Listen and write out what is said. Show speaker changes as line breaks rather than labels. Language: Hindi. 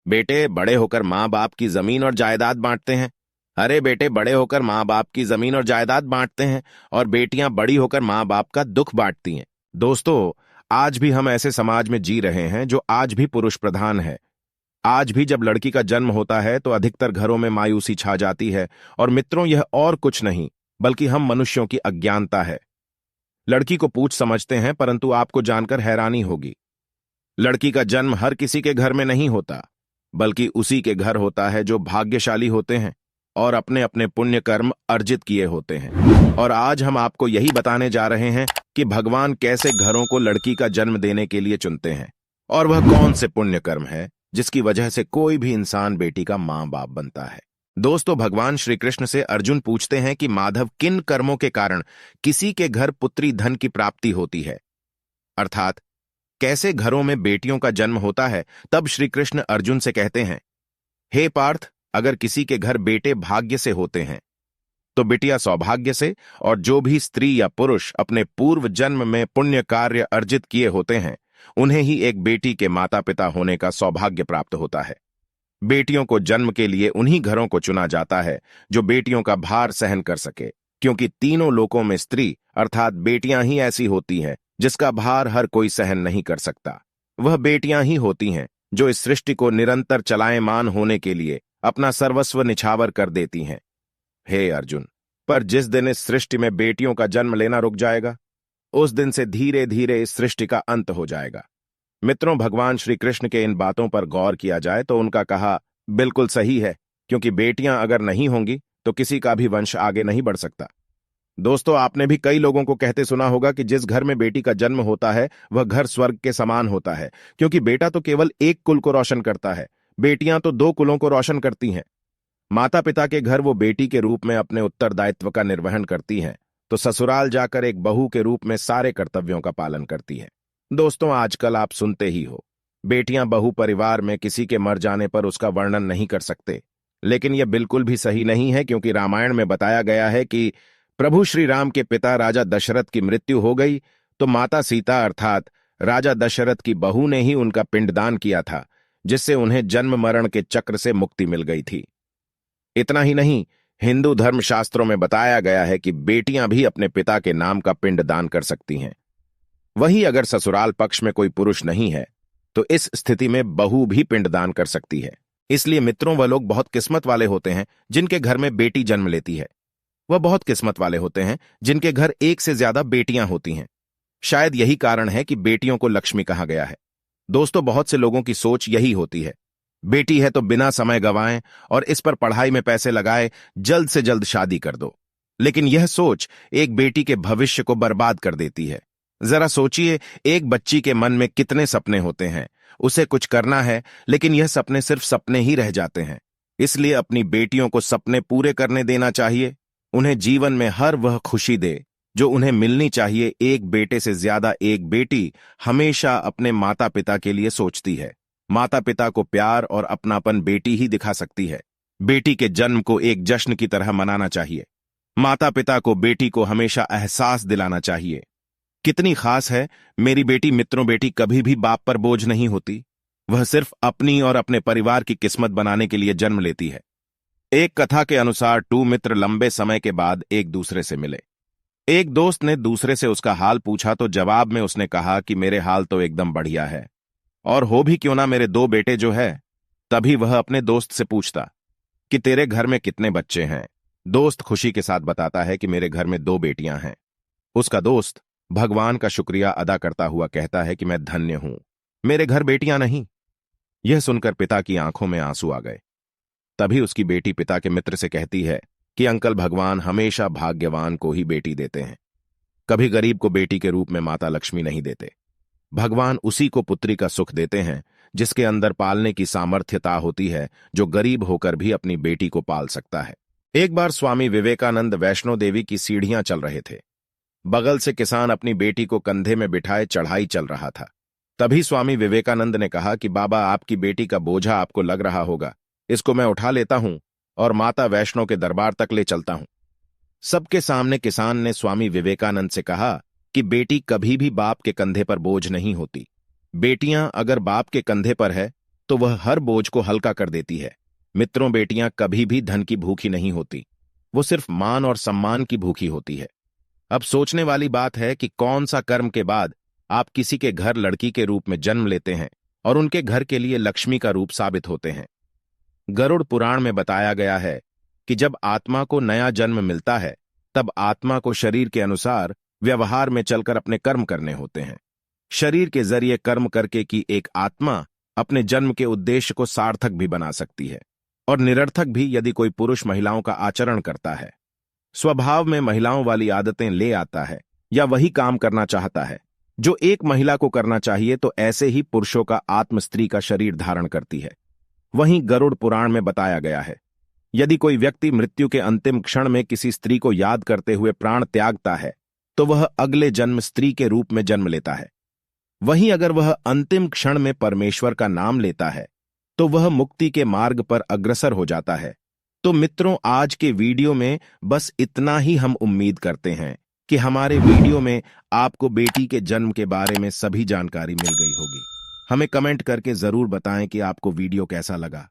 बेटे बड़े होकर माँ बाप की जमीन और जायदाद बांटते हैं। अरे बेटे बड़े होकर माँ बाप की जमीन और जायदाद बांटते हैं और बेटियां बड़ी होकर माँ बाप का दुख बांटती हैं। दोस्तों, आज भी हम ऐसे समाज में जी रहे हैं जो आज भी पुरुष प्रधान है। आज भी जब लड़की का जन्म होता है तो अधिकतर घरों में मायूसी छा जाती है। और मित्रों, यह और कुछ नहीं बल्कि हम मनुष्यों की अज्ञानता है। लड़की को पूछ समझते हैं, परंतु आपको जानकर हैरानी होगी, लड़की का जन्म हर किसी के घर में नहीं होता, बल्कि उसी के घर होता है जो भाग्यशाली होते हैं और अपने अपने पुण्य कर्म अर्जित किए होते हैं। और आज हम आपको यही बताने जा रहे हैं कि भगवान कैसे घरों को लड़की का जन्म देने के लिए चुनते हैं और वह कौन से पुण्य कर्म है जिसकी वजह से कोई भी इंसान बेटी का मां बाप बनता है। दोस्तों, भगवान श्री कृष्ण से अर्जुन पूछते हैं कि माधव, किन कर्मों के कारण किसी के घर पुत्री धन की प्राप्ति होती है, अर्थात कैसे घरों में बेटियों का जन्म होता है। तब श्री कृष्ण अर्जुन से कहते हैं, हे पार्थ, अगर किसी के घर बेटे भाग्य से होते हैं तो बिटिया सौभाग्य से, और जो भी स्त्री या पुरुष अपने पूर्व जन्म में पुण्य कार्य अर्जित किए होते हैं उन्हें ही एक बेटी के माता पिता होने का सौभाग्य प्राप्त होता है। बेटियों को जन्म के लिए उन्हीं घरों को चुना जाता है जो बेटियों का भार सहन कर सके, क्योंकि तीनों लोकों में स्त्री अर्थात बेटियां ही ऐसी होती हैं जिसका भार हर कोई सहन नहीं कर सकता। वह बेटियां ही होती हैं जो इस सृष्टि को निरंतर चलायमान होने के लिए अपना सर्वस्व निछावर कर देती हैं। हे अर्जुन, पर जिस दिन इस सृष्टि में बेटियों का जन्म लेना रुक जाएगा, उस दिन से धीरे धीरे इस सृष्टि का अंत हो जाएगा। मित्रों, भगवान श्री कृष्ण के इन बातों पर गौर किया जाए तो उनका कहा बिल्कुल सही है, क्योंकि बेटियां अगर नहीं होंगी तो किसी का भी वंश आगे नहीं बढ़ सकता। दोस्तों, आपने भी कई लोगों को कहते सुना होगा कि जिस घर में बेटी का जन्म होता है वह घर स्वर्ग के समान होता है, क्योंकि बेटा तो केवल एक कुल को रोशन करता है, बेटियां तो दो कुलों को रोशन करती हैं। माता पिता के घर वो बेटी के रूप में अपने उत्तरदायित्व का निर्वहन करती हैं, तो ससुराल जाकर एक बहू के रूप में सारे कर्तव्यों का पालन करती हैं। दोस्तों, आजकल आप सुनते ही हो, बेटियां बहू परिवार में किसी के मर जाने पर उसका वर्णन नहीं कर सकते, लेकिन यह बिल्कुल भी सही नहीं है, क्योंकि रामायण में बताया गया है कि प्रभु श्री राम के पिता राजा दशरथ की मृत्यु हो गई तो माता सीता अर्थात राजा दशरथ की बहू ने ही उनका पिंडदान किया था, जिससे उन्हें जन्म मरण के चक्र से मुक्ति मिल गई थी। इतना ही नहीं, हिंदू धर्मशास्त्रों में बताया गया है कि बेटियां भी अपने पिता के नाम का पिंडदान कर सकती हैं। वहीं अगर ससुराल पक्ष में कोई पुरुष नहीं है तो इस स्थिति में बहू भी पिंडदान कर सकती है। इसलिए मित्रों, वह लोग बहुत किस्मत वाले होते हैं जिनके घर में बेटी जन्म लेती है। वह बहुत किस्मत वाले होते हैं जिनके घर एक से ज्यादा बेटियां होती हैं। शायद यही कारण है कि बेटियों को लक्ष्मी कहा गया है। दोस्तों, बहुत से लोगों की सोच यही होती है, बेटी है तो बिना समय गंवाएं और इस पर पढ़ाई में पैसे लगाए जल्द से जल्द शादी कर दो। लेकिन यह सोच एक बेटी के भविष्य को बर्बाद कर देती है। जरा सोचिए, एक बच्ची के मन में कितने सपने होते हैं, उसे कुछ करना है, लेकिन यह सपने सिर्फ सपने ही रह जाते हैं। इसलिए अपनी बेटियों को सपने पूरे करने देना चाहिए। उन्हें जीवन में हर वह खुशी दे जो उन्हें मिलनी चाहिए। एक बेटे से ज्यादा एक बेटी हमेशा अपने माता पिता के लिए सोचती है। माता पिता को प्यार और अपनापन बेटी ही दिखा सकती है। बेटी के जन्म को एक जश्न की तरह मनाना चाहिए। माता पिता को बेटी को हमेशा एहसास दिलाना चाहिए, कितनी खास है मेरी बेटी। मित्रों, बेटी कभी भी बाप पर बोझ नहीं होती, वह सिर्फ अपनी और अपने परिवार की किस्मत बनाने के लिए जन्म लेती है। एक कथा के अनुसार 2 मित्र लंबे समय के बाद एक दूसरे से मिले। एक दोस्त ने दूसरे से उसका हाल पूछा तो जवाब में उसने कहा कि मेरे हाल तो एकदम बढ़िया है, और हो भी क्यों ना मेरे 2 बेटे जो है। तभी वह अपने दोस्त से पूछता कि तेरे घर में कितने बच्चे हैं। दोस्त खुशी के साथ बताता है कि मेरे घर में 2 बेटियां हैं। उसका दोस्त भगवान का शुक्रिया अदा करता हुआ कहता है कि मैं धन्य हूं, मेरे घर बेटियां नहीं। यह सुनकर पिता की आंखों में आंसू आ गए। तभी उसकी बेटी पिता के मित्र से कहती है कि अंकल, भगवान हमेशा भाग्यवान को ही बेटी देते हैं, कभी गरीब को बेटी के रूप में माता लक्ष्मी नहीं देते। भगवान उसी को पुत्री का सुख देते हैं जिसके अंदर पालने की सामर्थ्यता होती है, जो गरीब होकर भी अपनी बेटी को पाल सकता है। एक बार स्वामी विवेकानंद वैष्णो देवी की सीढ़ियां चल रहे थे। बगल से किसान अपनी बेटी को कंधे में बिठाए चढ़ाई चल रहा था। तभी स्वामी विवेकानंद ने कहा कि बाबा, आपकी बेटी का बोझा आपको लग रहा होगा, इसको मैं उठा लेता हूं और माता वैष्णो के दरबार तक ले चलता हूं। सबके सामने किसान ने स्वामी विवेकानंद से कहा कि बेटी कभी भी बाप के कंधे पर बोझ नहीं होती। बेटियां अगर बाप के कंधे पर है तो वह हर बोझ को हल्का कर देती है। मित्रों, बेटियां कभी भी धन की भूखी नहीं होती, वो सिर्फ मान और सम्मान की भूखी होती है। अब सोचने वाली बात है कि कौन सा कर्म के बाद आप किसी के घर लड़की के रूप में जन्म लेते हैं और उनके घर के लिए लक्ष्मी का रूप साबित होते हैं। गरुड़ पुराण में बताया गया है कि जब आत्मा को नया जन्म मिलता है तब आत्मा को शरीर के अनुसार व्यवहार में चलकर अपने कर्म करने होते हैं। शरीर के जरिए कर्म करके की एक आत्मा अपने जन्म के उद्देश्य को सार्थक भी बना सकती है और निरर्थक भी यदि कोई पुरुष महिलाओं का आचरण करता है, स्वभाव में महिलाओं वाली आदतें ले आता है या वही काम करना चाहता है जो एक महिला को करना चाहिए, तो ऐसे ही पुरुषों का आत्म स्त्री का शरीर धारण करती है। वहीं गरुड़ पुराण में बताया गया है, यदि कोई व्यक्ति मृत्यु के अंतिम क्षण में किसी स्त्री को याद करते हुए प्राण त्यागता है तो वह अगले जन्म स्त्री के रूप में जन्म लेता है। वहीं अगर वह अंतिम क्षण में परमेश्वर का नाम लेता है तो वह मुक्ति के मार्ग पर अग्रसर हो जाता है। तो मित्रों, आज के वीडियो में बस इतना ही हम उम्मीद करते हैं कि हमारे वीडियो में आपको बेटी के जन्म के बारे में सभी जानकारी मिल गई होगी। हमें कमेंट करके जरूर बताएं कि आपको वीडियो कैसा लगा।